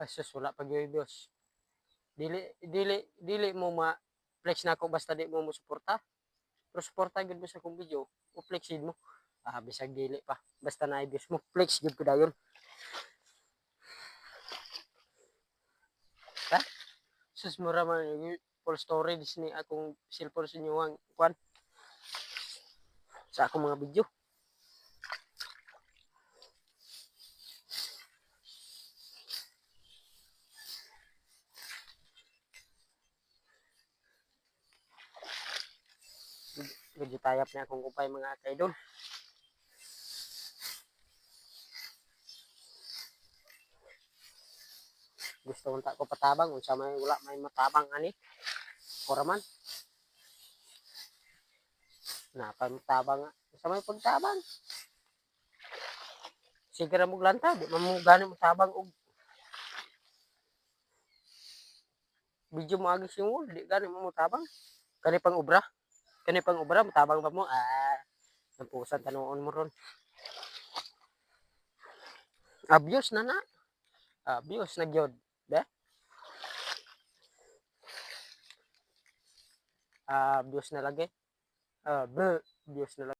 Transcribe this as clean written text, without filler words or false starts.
Sus wala pa gyud boss. Dili mo ma-flex nako basta di mo mosuporta. Pero suporta gyud mo sa akong video, o-flexin mo. Bisag dili pa, basta naay views mo, flex gyud ko dayon. Ha? Sus mura man full storage ni akong cellphone sa inyo ang kwan sa akong mga video. Medyo tayap na akong kupay mga kaidol. Gusto ko ko patabang unsa may wala may matabang ani. Ora man. Napay matabang nga. Unsa may pagtabang? Sige ra mo lanta, di man mo gani matabang og video mo agi singol, di gani mo matabang. Kani pang obra. Kani pang obra matabang pa mo. Nampusan tanuon mo ron. Abuse na na. Abuse na gyud. De? Abuse na lagi. Abuse na lagi.